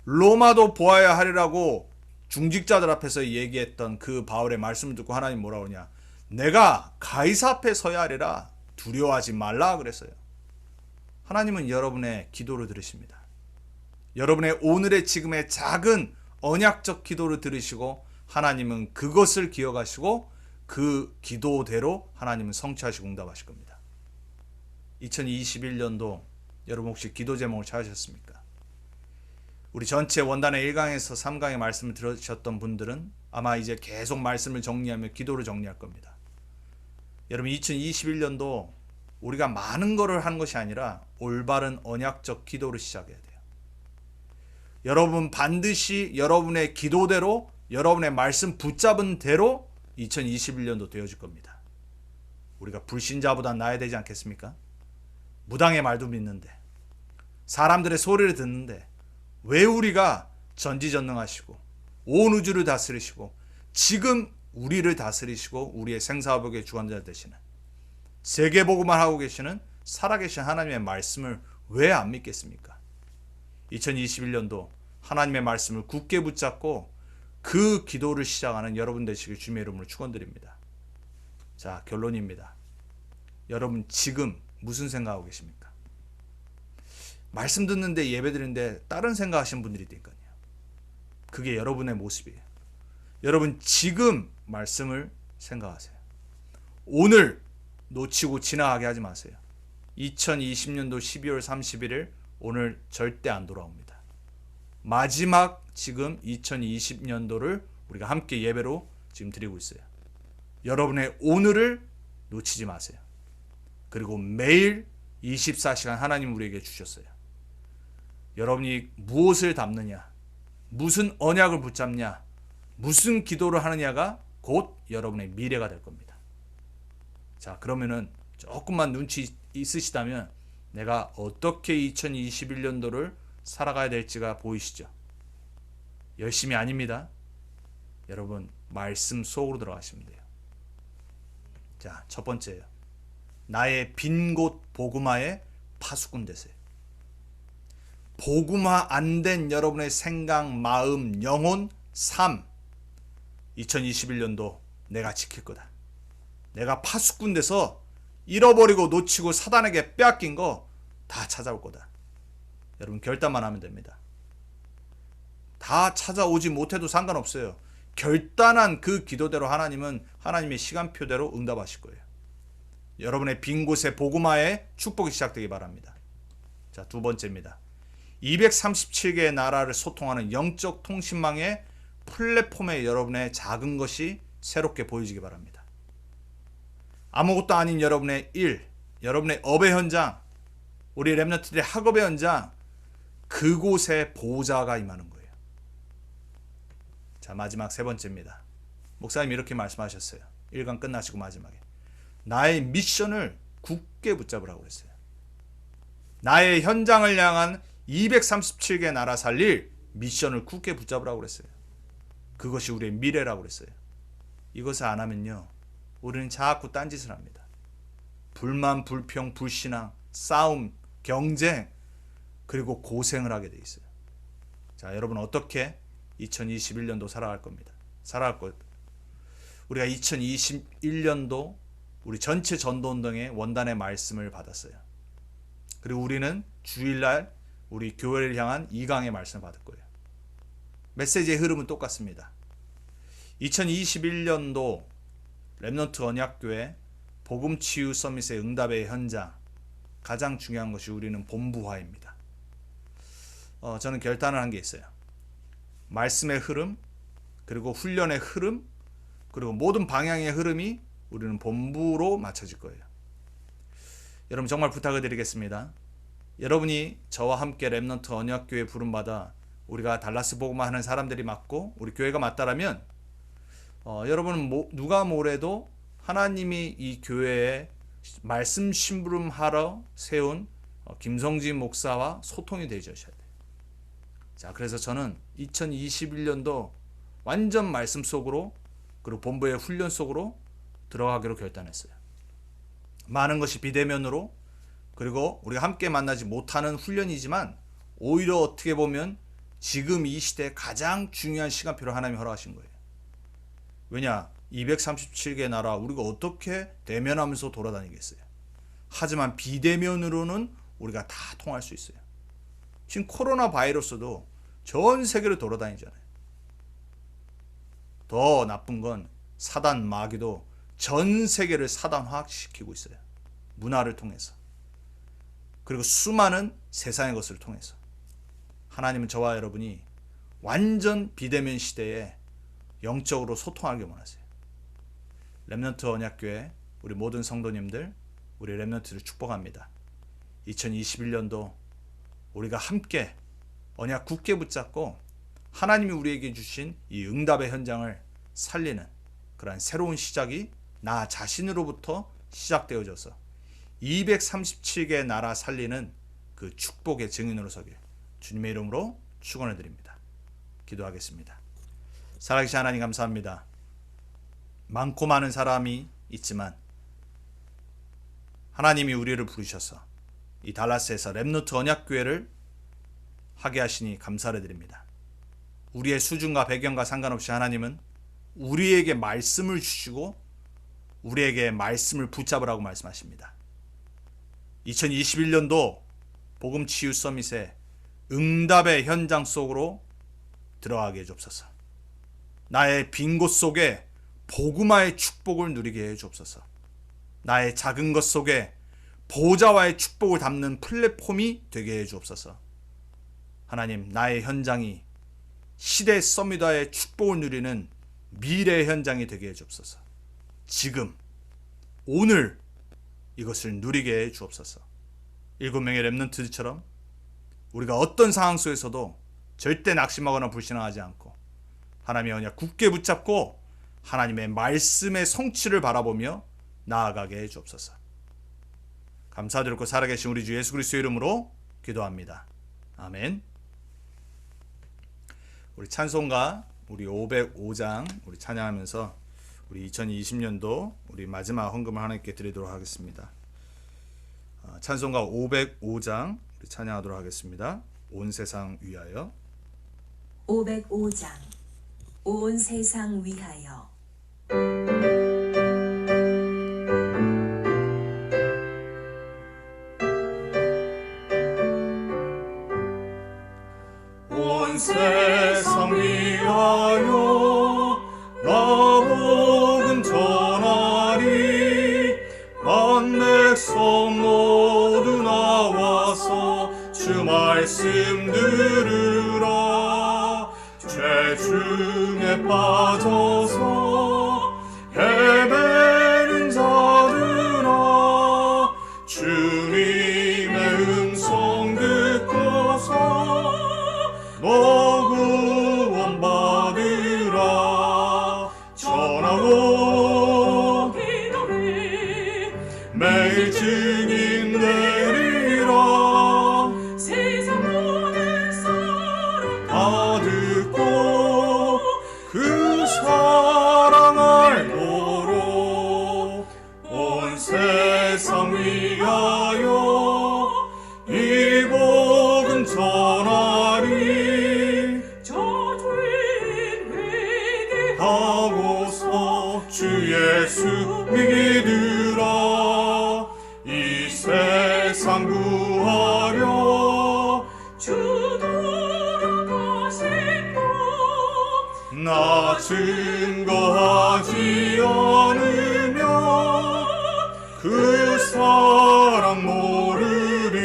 로마도 보아야 하리라고 중직자들 앞에서 얘기했던 그 바울의 말씀을 듣고 하나님 뭐라고 하냐? 내가 가이사 앞에 서야 하리라, 두려워하지 말라 그랬어요. 하나님은 여러분의 기도를 들으십니다. 여러분의 오늘의 지금의 작은 언약적 기도를 들으시고 하나님은 그것을 기억하시고 그 기도대로 하나님은 성취하시고 응답하실 겁니다. 2021년도 여러분 혹시 기도 제목을 찾으셨습니까? 우리 전체 원단의 1강에서 3강의 말씀을 들으셨던 분들은 아마 이제 계속 말씀을 정리하며 기도를 정리할 겁니다. 여러분 2021년도 우리가 많은 거를 하는 것이 아니라 올바른 언약적 기도를 시작해야 돼요. 여러분 반드시 여러분의 기도대로 여러분의 말씀 붙잡은 대로 2021년도 되어질 겁니다. 우리가 불신자보다 나아야 되지 않겠습니까? 무당의 말도 믿는데 사람들의 소리를 듣는데 왜 우리가 전지전능하시고 온 우주를 다스리시고 지금 우리를 다스리시고 우리의 생사화복의 주관자 되시는 세계보고만 하고 계시는 살아계신 하나님의 말씀을 왜 안 믿겠습니까? 2021년도 하나님의 말씀을 굳게 붙잡고 그 기도를 시작하는 여러분 되시길 주님의 이름으로 축원드립니다. 자, 결론입니다. 여러분 지금 무슨 생각하고 계십니까? 말씀 듣는데 예배 드리는데 다른 생각하시는 분들이 있다니까요. 그게 여러분의 모습이에요. 여러분 지금 말씀을 생각하세요. 오늘 놓치고 지나가게 하지 마세요. 2020년도 12월 31일 오늘 절대 안 돌아옵니다. 마지막 지금 2020년도를 우리가 함께 예배로 지금 드리고 있어요. 여러분의 오늘을 놓치지 마세요. 그리고 매일 24시간 하나님 우리에게 주셨어요. 여러분이 무엇을 담느냐, 무슨 언약을 붙잡냐, 무슨 기도를 하느냐가 곧 여러분의 미래가 될 겁니다. 자, 그러면은 조금만 눈치 있으시다면 내가 어떻게 2021년도를 살아가야 될지가 보이시죠? 열심히 아닙니다. 여러분 말씀 속으로 들어가시면 돼요. 자, 첫 번째예요. 나의 빈 곳 복음화의 파수꾼 되세요. 복음화 안 된 여러분의 생각, 마음, 영혼, 삶 2021년도 내가 지킬 거다. 내가 파수꾼 돼서 잃어버리고 놓치고 사단에게 빼앗긴 거 다 찾아올 거다. 여러분 결단만 하면 됩니다. 다 찾아오지 못해도 상관없어요. 결단한 그 기도대로 하나님은 하나님의 시간표대로 응답하실 거예요. 여러분의 빈 곳에 복음화의 축복이 시작되기 바랍니다. 자, 두 번째입니다. 237개의 나라를 소통하는 영적 통신망의 플랫폼에 여러분의 작은 것이 새롭게 보여지기 바랍니다. 아무것도 아닌 여러분의 일, 여러분의 업의 현장, 우리 렘넌트들의 학업의 현장, 그곳에 보호자가 임하는 거예요. 자, 마지막 세 번째입니다. 목사님이 이렇게 말씀하셨어요. 1강 끝나시고 마지막에 나의 미션을 굳게 붙잡으라고 했어요. 나의 현장을 향한 237개 나라 살릴 미션을 굳게 붙잡으라고 그랬어요. 그것이 우리의 미래라고 그랬어요. 이것을 안 하면요, 우리는 자꾸 딴짓을 합니다. 불만, 불평, 불신앙, 싸움, 경쟁, 그리고 고생을 하게 돼 있어요. 자, 여러분 어떻게 2021년도 살아갈 겁니다. 살아갈 것. 우리가 2021년도 우리 전체 전도운동의 원단의 말씀을 받았어요. 그리고 우리는 주일날 우리 교회를 향한 2강의 말씀을 받을 거예요. 메시지의 흐름은 똑같습니다. 2021년도 렘넌트 언약교회 복음치유 서밋의 응답의 현장, 가장 중요한 것이 우리는 본부화입니다. 저는 결단을 한 게 있어요. 말씀의 흐름, 그리고 훈련의 흐름, 그리고 모든 방향의 흐름이 우리는 본부로 맞춰질 거예요. 여러분 정말 부탁을 드리겠습니다. 여러분이 저와 함께 렘넌트 언약교회 부름받아 우리가 달라스 복음화 하는 사람들이 맞고 우리 교회가 맞다라면 여러분은 누가 뭐래도 하나님이 이 교회에 말씀 심부름하러 세운 김성진 목사와 소통이 되셔야 돼요. 자, 그래서 저는 2021년도 완전 말씀 속으로 그리고 본부의 훈련 속으로 들어가기로 결단했어요. 많은 것이 비대면으로 그리고 우리가 함께 만나지 못하는 훈련이지만 오히려 어떻게 보면 지금 이 시대에 가장 중요한 시간표를 하나님이 허락하신 거예요. 왜냐? 237개 나라 우리가 어떻게 대면하면서 돌아다니겠어요? 하지만 비대면으로는 우리가 다 통할 수 있어요. 지금 코로나 바이러스도 전 세계를 돌아다니잖아요. 더 나쁜 건 사단 마귀도 전 세계를 사단화시키고 있어요. 문화를 통해서. 그리고 수많은 세상의 것을 통해서. 하나님은 저와 여러분이 완전 비대면 시대에 영적으로 소통하길 원하세요. 렘넌트 언약교회 우리 모든 성도님들, 우리 렘넌트를 축복합니다. 2021년도 우리가 함께 언약 굳게 붙잡고 하나님이 우리에게 주신 이 응답의 현장을 살리는 그러한 새로운 시작이 나 자신으로부터 시작되어져서 237개 나라 살리는 그 축복의 증인으로 서길 주님의 이름으로 축원을 드립니다. 기도하겠습니다. 살아계신 하나님 감사합니다. 많고 많은 사람이 있지만 하나님이 우리를 부르셔서 이 달라스에서 렘넌트 언약교회를 하게 하시니 감사를 드립니다. 우리의 수준과 배경과 상관없이 하나님은 우리에게 말씀을 주시고 우리에게 말씀을 붙잡으라고 말씀하십니다. 2021년도 복음치유 서밋의 응답의 현장 속으로 들어가게 해주옵소서. 나의 빈 곳 속에 복음화의 축복을 누리게 해주옵소서. 나의 작은 것 속에 보좌와의 축복을 담는 플랫폼이 되게 해주옵소서. 하나님, 나의 현장이 시대 서밋화의 축복을 누리는 미래의 현장이 되게 해주옵소서. 지금, 오늘 이것을 누리게 해주옵소서. 7명의 렘넌트들처럼 우리가 어떤 상황 속에서도 절대 낙심하거나 불신하지 않고 하나님의 언약 굳게 붙잡고 하나님의 말씀의 성취를 바라보며 나아가게 해주옵소서. 감사드리고 살아계신 우리 주 예수 그리스도의 이름으로 기도합니다. 아멘. 우리 찬송가 우리 505장 우리 찬양하면서 우리 2020년도 우리 마지막 헌금을 하나님께 드리도록 하겠습니다. 찬송가 505장 우리 찬양하도록 하겠습니다. 온 세상 위하여. 505장 온 세상 위하여. 온 세상 위하여 나 복음 전하리. 만 백성 모두 나와서 주 말씀 들으라. 죄 중에 빠져서 헤매는 자들아, 주님의 음성 듣고서 너 구원 받으라. 전하고 기도해 매일 증인 되리라. 세상 모든 사람 다 듣고 그 사랑 알도록 온 세상 위하여 이 복음 전하리. 저 죄인 하고서 주 예수 믿으라. 이 세상 구하려 주 돌아가신 것 나 증거하지 않으면 그 사랑 모르리.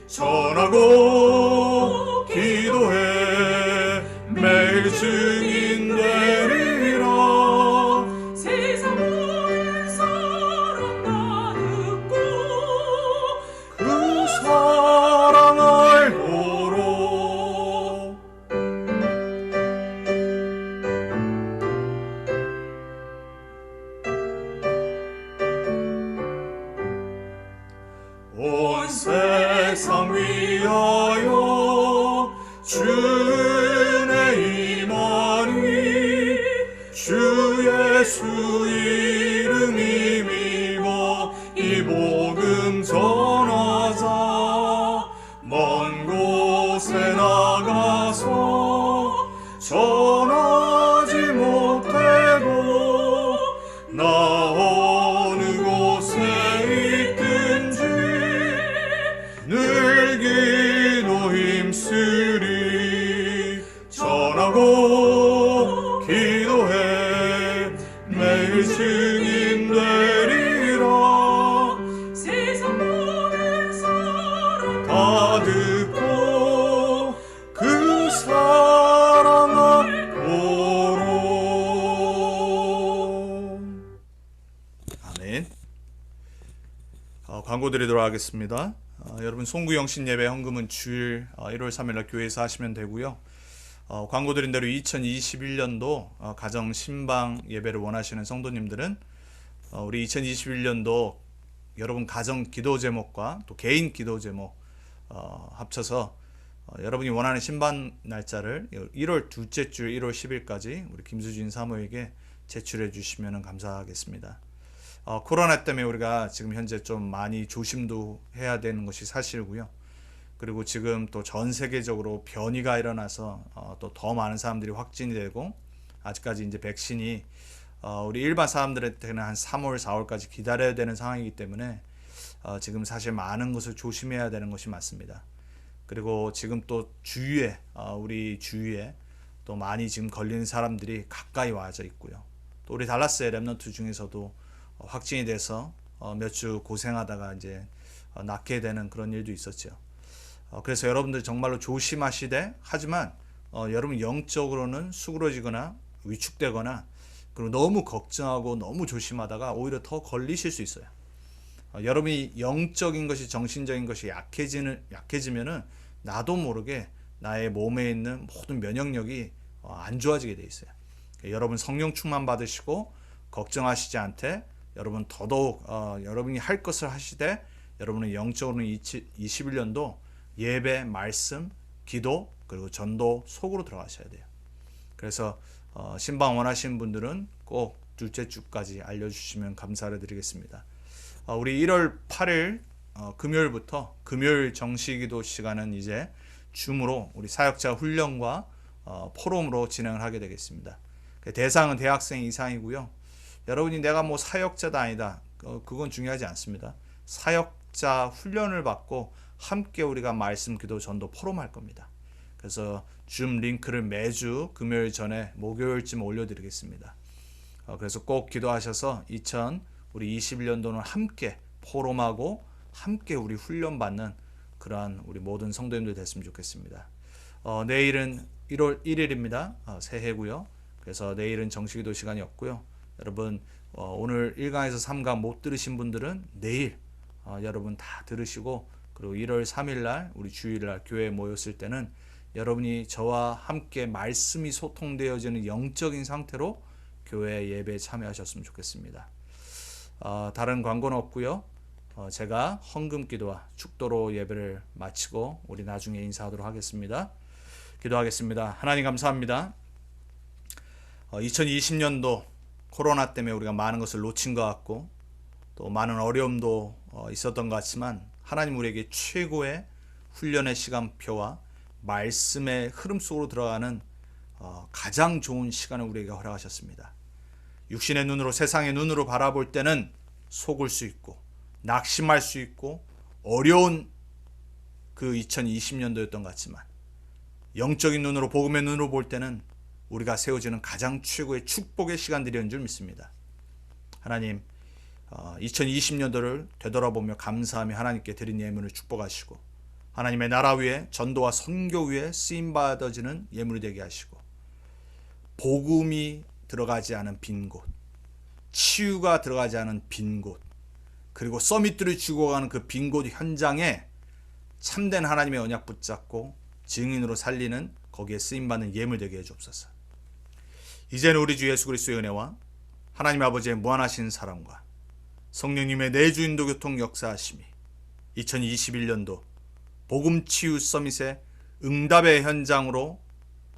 전하고 기도해 매일 증인 되리라. 세상 모든 사람 다 듣고 온 세상 위하여 주 은혜 임하니 주 예수 이름 힘입어 이 복음 전하자 먼 곳에 나가서 전하지 못해도 나 어느 곳에 있든지 늘 기도 힘쓰리 전하고 기도해 매일 증인 되리라 세상 모든 사람 다 듣고 그 사랑 앞으로 아멘. 광고 드리도록 하겠습니다. 여러분 송구 영신 예배 헌금은 주일 1월 3일날 교회에서 하시면 되고요. 광고 드린 대로 2021년도 가정 신방 예배를 원하시는 성도님들은 우리 2021년도 여러분 가정 기도 제목과 또 개인 기도 제목 합쳐서 여러분이 원하는 신방 날짜를 1월 둘째 주 1월 10일까지 우리 김수진 사모에게 제출해 주시면 감사하겠습니다. 코로나 때문에 우리가 지금 현재 좀 많이 조심도 해야 되는 것이 사실이고요. 그리고 지금 또 전 세계적으로 변이가 일어나서 또 더 많은 사람들이 확진이 되고 아직까지 이제 백신이 우리 일반 사람들한테는 한 3월, 4월까지 기다려야 되는 상황이기 때문에 지금 사실 많은 것을 조심해야 되는 것이 맞습니다. 그리고 지금 또 주위에 우리 주위에 또 많이 지금 걸리는 사람들이 가까이 와져 있고요. 또 우리 달라스의 렘넌트 중에서도 확진이 돼서 몇 주 고생하다가 이제 낫게 되는 그런 일도 있었죠. 그래서 여러분들 정말로 조심하시되 하지만 여러분 영적으로는 수그러지거나 위축되거나 그리고 너무 걱정하고 너무 조심하다가 오히려 더 걸리실 수 있어요. 여러분이 영적인 것이 정신적인 것이 약해지면은 나도 모르게 나의 몸에 있는 모든 면역력이 안 좋아지게 돼 있어요. 여러분 성령 충만 받으시고 걱정하시지 않되 여러분 더더욱 여러분이 할 것을 하시되 여러분은 영적으로는 21년도 예배, 말씀, 기도 그리고 전도 속으로 들어가셔야 돼요. 그래서 신방 원하시는 분들은 꼭 둘째 주까지 알려주시면 감사를 드리겠습니다. 우리 1월 8일 금요일부터 금요일 정시기도 시간은 이제 줌으로 우리 사역자 훈련과 포럼으로 진행을 하게 되겠습니다. 대상은 대학생 이상이고요. 여러분이 내가 뭐 사역자다 아니다 그건 중요하지 않습니다. 사역자 훈련을 받고 함께 우리가 말씀, 기도, 전도, 포럼할 겁니다. 그래서 줌 링크를 매주 금요일 전에 목요일쯤 올려드리겠습니다. 그래서 꼭 기도하셔서 2021년도는 함께 포럼하고 함께 우리 훈련받는 그러한 우리 모든 성도님들 됐으면 좋겠습니다. 내일은 1월 1일입니다. 새해고요. 그래서 내일은 정식기도 시간이 없고요. 여러분 오늘 1강에서 3강 못 들으신 분들은 내일 여러분 다 들으시고 그리고 1월 3일날 우리 주일날 교회에 모였을 때는 여러분이 저와 함께 말씀이 소통되어지는 영적인 상태로 교회 예배에 참여하셨으면 좋겠습니다. 다른 광고는 없고요. 제가 헌금 기도와 축도로 예배를 마치고 우리 나중에 인사하도록 하겠습니다. 기도하겠습니다. 하나님 감사합니다. 2020년도 코로나 때문에 우리가 많은 것을 놓친 것 같고 또 많은 어려움도 있었던 것 같지만 하나님 우리에게 최고의 훈련의 시간표와 말씀의 흐름 속으로 들어가는 가장 좋은 시간을 우리에게 허락하셨습니다. 육신의 눈으로 세상의 눈으로 바라볼 때는 속을 수 있고 낙심할 수 있고 어려운 그 2020년도였던 것 같지만 영적인 눈으로 복음의 눈으로 볼 때는 우리가 세워지는 가장 최고의 축복의 시간들이었는 줄 믿습니다. 하나님 2020년도를 되돌아보며 감사하며 하나님께 드린 예물을 축복하시고 하나님의 나라 위에 전도와 선교 위에 쓰임받아지는 예물이 되게 하시고 복음이 들어가지 않은 빈 곳, 치유가 들어가지 않은 빈 곳, 그리고 서밋들을 죽어가는 그 빈 곳 현장에 참된 하나님의 언약 붙잡고 증인으로 살리는 거기에 쓰임받는 예물 되게 해주옵소서. 이제는 우리 주 예수 그리스도의 은혜와 하나님 아버지의 무한하신 사랑과 성령님의 내주인도 교통 역사하심이 2021년도 복음치유 서밋의 응답의 현장으로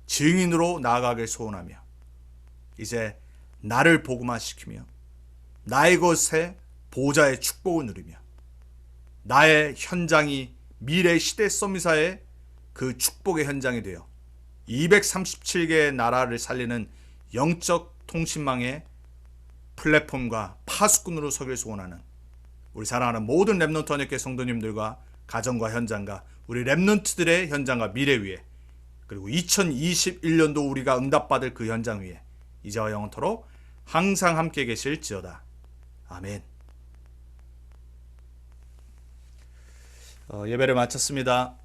증인으로 나아가길 소원하며 이제 나를 복음화시키며 나의 것에 보좌의 축복을 누리며 나의 현장이 미래 시대 서밋사의 그 축복의 현장이 되어 237개의 나라를 살리는 영적 통신망의 플랫폼과 파수꾼으로 서길 소원하는 우리 사랑하는 모든 렘넌트 언약궤 성도님들과 가정과 현장과 우리 렘넌트들의 현장과 미래 위에 그리고 2021년도 우리가 응답받을 그 현장 위에 이제와 영원토록 항상 함께 계실지어다. 아멘. 예배를 마쳤습니다.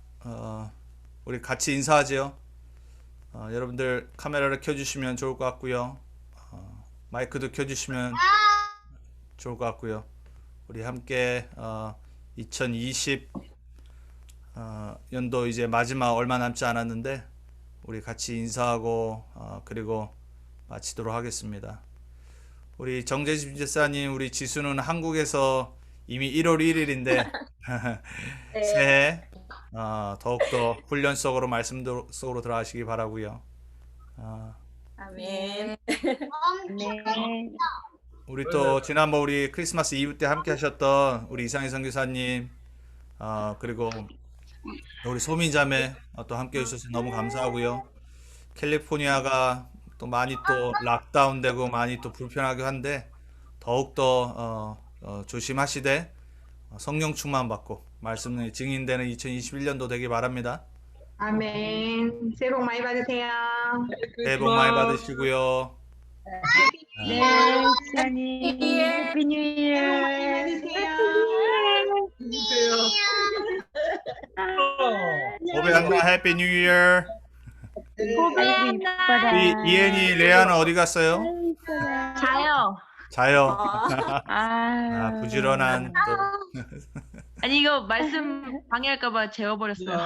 우리 같이 인사하지요. 여러분들 카메라를 켜주시면 좋을 것 같고요. 마이크도 켜주시면 좋을 것 같고요. 우리 함께 2020 연도 이제 마지막 얼마 남지 않았는데 우리 같이 인사하고 그리고 마치도록 하겠습니다. 우리 정재집 집사님, 우리 지수는 한국에서 이미 1월 1일인데 네. 새해 더욱더 훈련 속으로 말씀 속으로 들어가시기 바라고요. 아멘. 네. 우리 또 지난번 우리 크리스마스 이브 때 함께 하셨던 우리 이상희 선교사님 그리고 우리 소민자매 또 함께 해주셔서 너무 감사하고요. 캘리포니아가 또 많이 또 락다운되고 많이 또 불편하게 한데 더욱더 조심하시되 성령 충만 받고 말씀의 증인되는 2021년도 되길 바랍니다. 아멘. 새해 복 많이 받으세요. 새해 복 많이 받으시고요. 네, 지사님. 해피 뉴 이어. 고백한다. 해피 뉴 이어. 고백합니다. 우리 이엔이 레아는 어디 갔어요? 자요. 자요. 아, 부지런한 또 아니 이거 말씀 방해할까봐 재워버렸어요.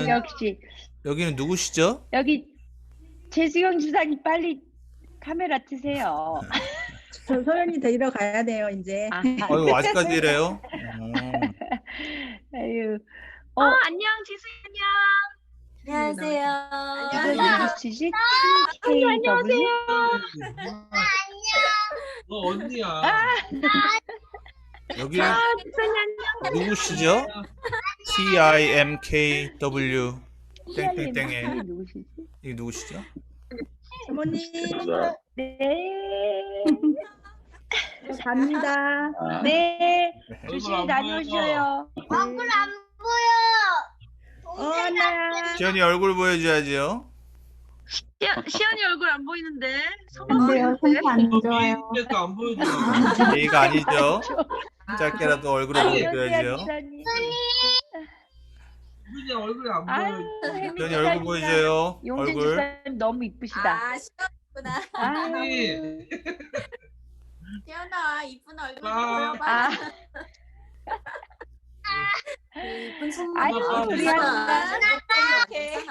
역시 여기는 누구시죠? 여기 재수영 주사님 빨리 카메라 트세요. 저 소연이 데리러 가야 돼요, 이제. 아유 아직까지 이래요? 아유. 안녕 지수 안녕. 안녕하세요. 누구시지? 안녕하세요. 너 언니야. 여기는 누구시죠? TIMKW 땡땡땡에 누구시지? 이게 누구시죠? 어머님, 네. 저 갑니다. 네. 조심히 얼굴 안 다녀오셔요. 얼굴 안 보여. 하나, 지연이 얼굴 보여줘야지요. 시연이 얼굴 안 보이는데. 안 돼요. 손이 안 너 좋아요. 미인에서 안 보여줘. 예의가 아니죠. 짧게라도 얼굴을 보여줘야지요. 그냥 얼굴이 안 아유, 보여. 혜미 지연이 얼굴 주사님. 보여줘요. 용진 얼굴. 주사님 너무 이쁘시다. 시원구나. 아유. 시원아, 이쁜 얼굴 아. 아, 이쁜 손. 아유, 우리 이렇게.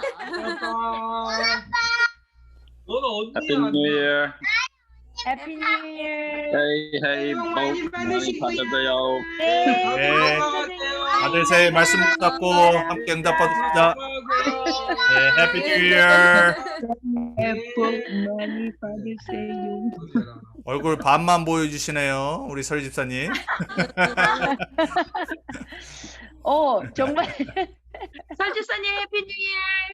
너는 Happy 언니야. New Year. 해피 뉴 이어. Hey, 복 많이 받으세요. 네. 네. 다들 새해 말씀 붙잡고 함께 응답 받읍시다. 네, 해피 뉴 이어. 복 많이 받으세요. 얼굴 반만 보여주시네요. 우리 설 집사님. 정말 설지사님 해피 뉴 이어.